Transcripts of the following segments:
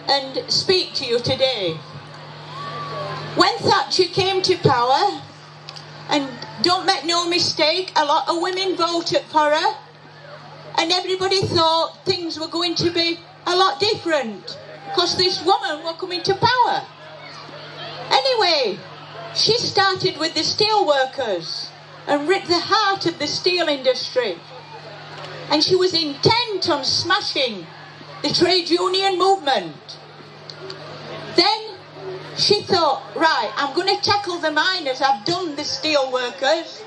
and speak to you today. When Thatcher came to power, and don't make no mistake, a lot of women voted for her, and everybody thought things were going to be a lot different because this woman was coming to power. Anyway, she started with the steel workers and ripped the heart of the steel industry, and she was intent on smashing the trade union movement. Then she thought, right, I'm going to tackle the miners. I've done the steel workers,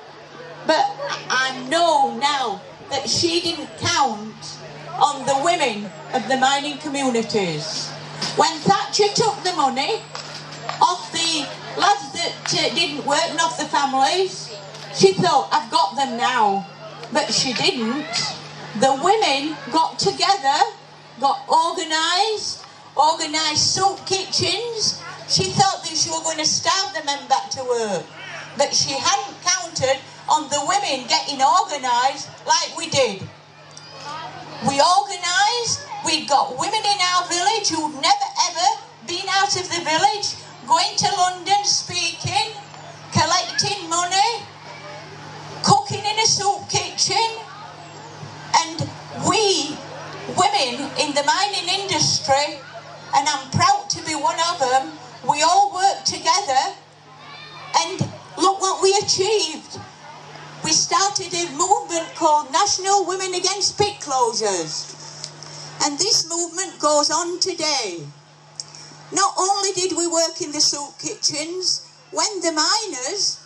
but I know now that she didn't count on the women of the mining communities. When Thatcher took the money off the lads that didn't work and off the families, she thought, I've got them now. But she didn't. The women got together, got organised soup kitchens. She thought that she was going to starve the men back to work. But she hadn't counted on the women getting organised like we did. We organised, we got women in our village who'd never ever been out of the village, going to London, speaking, collecting money, cooking in a soup kitchen. And we, women in the mining industry, and I'm proud to be one of them, we all worked together, and look what we achieved. We started a movement called National Women Against Pit Closures, and this movement goes on today. Not only did we work in the soup kitchens, when the miners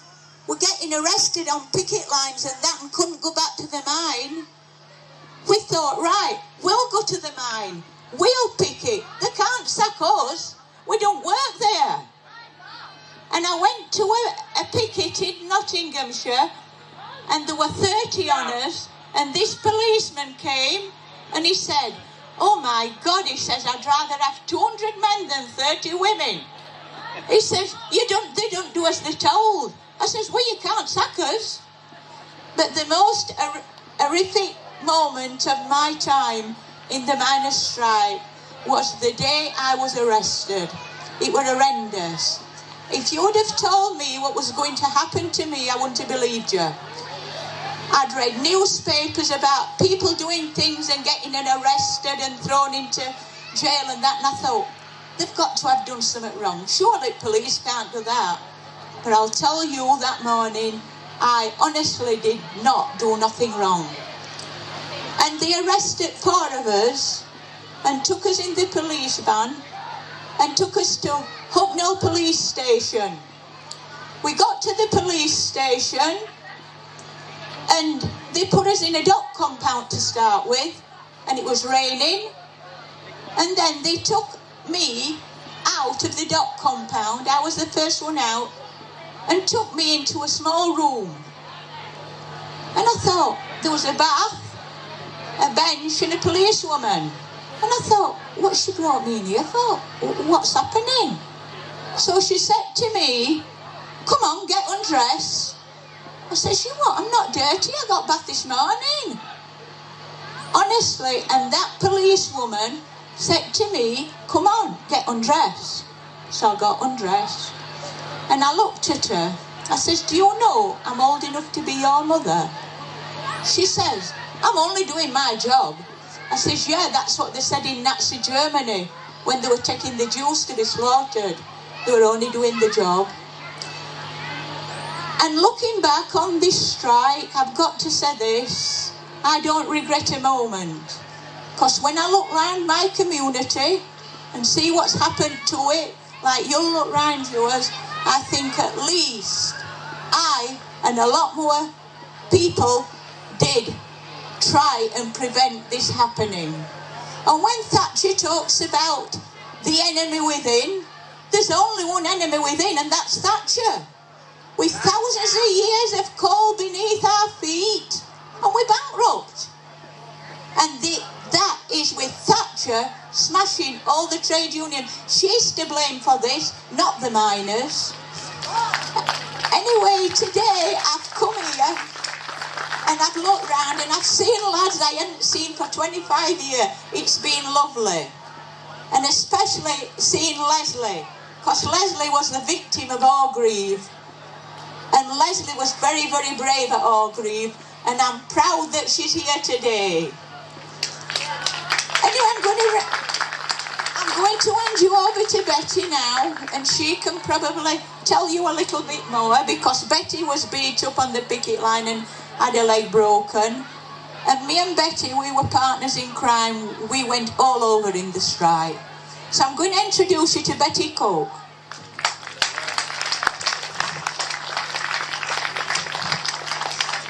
were getting arrested on picket lines and that and couldn't go back to the mine, we thought, right, we'll go to the mine, we'll picket, they can't sack us, we don't work there. And I went to a picket in Nottinghamshire, and there were 30 on us, and this policeman came and he said, oh my God, he says, I'd rather have 200 men than 30 women. He says, they don't do as they're told. I says, well, you can't sack us. But the most horrific moment of my time in the miners' strike was the day I was arrested. It was horrendous. If you would have told me what was going to happen to me, I wouldn't have believed you. I'd read newspapers about people doing things and getting arrested and thrown into jail and that, and I thought, they've got to have done something wrong. Surely police can't do that. But I'll tell you, that morning, I honestly did not do nothing wrong. And they arrested 4 of us and took us in the police van and took us to Hucknall police station. We got to the police station and they put us in a dock compound to start with, and it was raining, and then they took me out of the dock compound, I was the first one out, and took me into a small room. And I thought, there was a bath, a bench and a policewoman. And I thought, what she brought me in here for? What's happening? So she said to me, come on, get undressed. I said, you what, I'm not dirty, I got bath this morning. Honestly, and that policewoman said to me, come on, get undressed. So I got undressed. And I looked at her. I says, do you know I'm old enough to be your mother? She says, I'm only doing my job. I says, yeah, that's what they said in Nazi Germany when they were taking the Jews to be slaughtered. They were only doing the job. And looking back on this strike, I've got to say this, I don't regret a moment. Because when I look round my community and see what's happened to it, like you'll look round yours, I think at least I and a lot more people did try and prevent this happening. And when Thatcher talks about the enemy within, there's only one enemy within, and that's Thatcher. With thousands of years of coal beneath our feet, and we're bankrupt. And that is with Thatcher smashing all the trade union. She's to blame for this, not the miners. Anyway, today I've come here and I've looked round and I've seen lads I hadn't seen for 25 years. It's been lovely. and especially seeing Leslie, because Leslie was the victim of Orgreave, and Leslie was very, very brave at Orgreave, and I'm proud that she's here today. Anyway, I'm going to hand you over to Betty now, and she can probably tell you a little bit more, because Betty was beat up on the picket line and had her leg broken. And me and Betty, we were partners in crime. We went all over in the strike. So I'm going to introduce you to Betty Coke.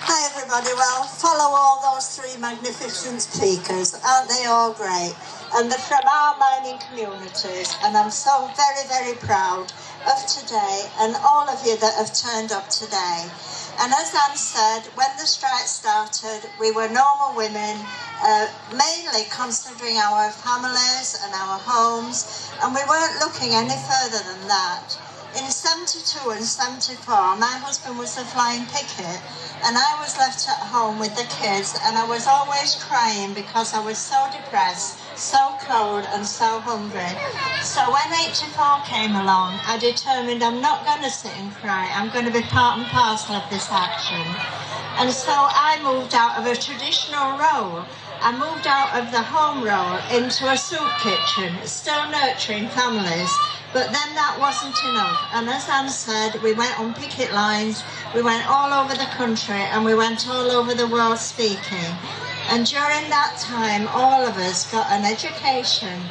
Hi everybody, well, follow all those three magnificent speakers, aren't they all great? And they're from our mining communities, and I'm so very, very proud of today and all of you that have turned up today. And as Anne said, when the strike started, we were normal women, mainly considering our families and our homes, and we weren't looking any further than that. In 72 and 74, my husband was a flying picket, and I was left at home with the kids, and I was always crying because I was so depressed, so cold and so hungry. So when 84 came along, I determined I'm not going to sit and cry, I'm going to be part and parcel of this action. And so I moved out of a traditional role. I moved out of the home role into a soup kitchen, still nurturing families. But then that wasn't enough, and as Anne said, we went on picket lines, we went all over the country, and we went all over the world speaking. And during that time, all of us got an education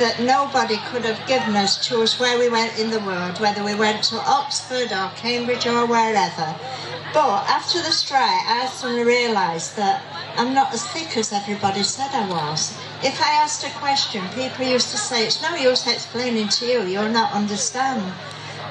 that nobody could have given us, choose where we went in the world, whether we went to Oxford or Cambridge or wherever. But after the strike, I suddenly realised that I'm not as thick as everybody said I was. If I asked a question, people used to say, it's no use explaining to you, you'll not understand.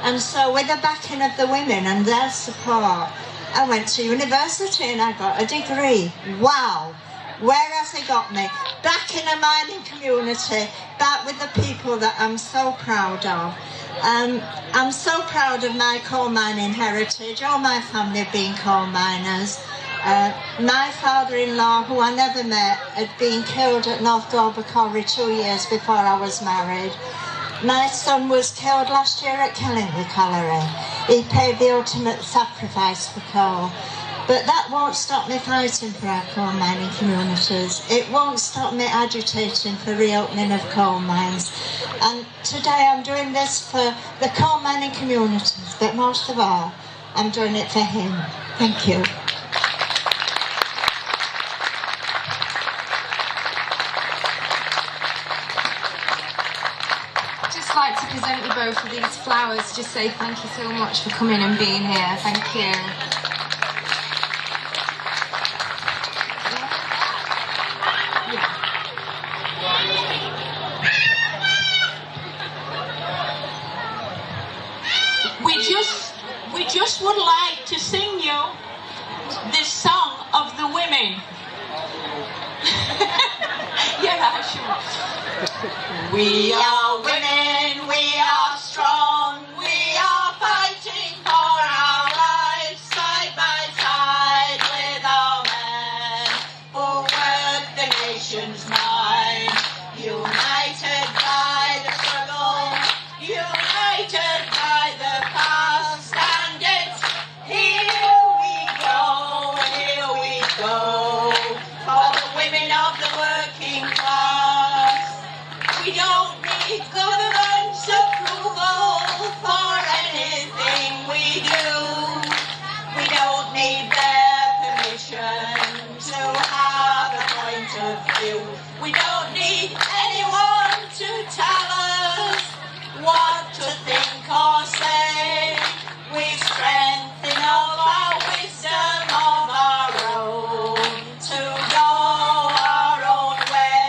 And so with the backing of the women and their support, I went to university and I got a degree. Wow! Where has it got me? Back in a mining community, back with the people that I'm so proud of. I'm so proud of my coal mining heritage, all my family being coal miners. My father-in-law, who I never met, had been killed at North Galba Colliery 2 years before I was married. My son was killed last year at Killingly Colliery. He paid the ultimate sacrifice for coal. But that won't stop me fighting for our coal mining communities. It won't stop me agitating for reopening of coal mines. And today I'm doing this for the coal mining communities, but most of all, I'm doing it for him. Thank you. I'd like to present you both with these flowers, just say thank you so much for coming and being here. Thank you. We just would like to sing you this song of the women. Yeah, sure. We are women, we are strong, we are fighting for our lives, side by side with our men, who work the nation's mind, united by the struggle, united by the past, and it's here we go, for the women of the working class. We don't need government's approval for anything we do. We don't need their permission to have a point of view. We don't need anyone to tell us what to think or say. We strengthen of our wisdom of our own to go our own way.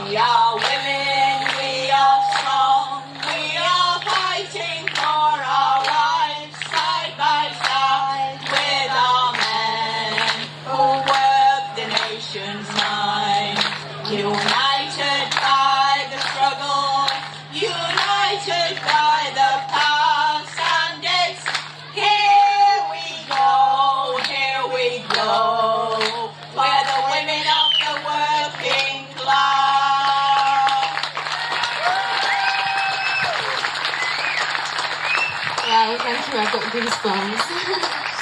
We are women, we are strong, we are fighting for our lives, side by side with our men who work the nation's mind, united by the struggle, united by the past, and it's here we go, we're the women of the working class. Wow, thank you, I've got goosebumps.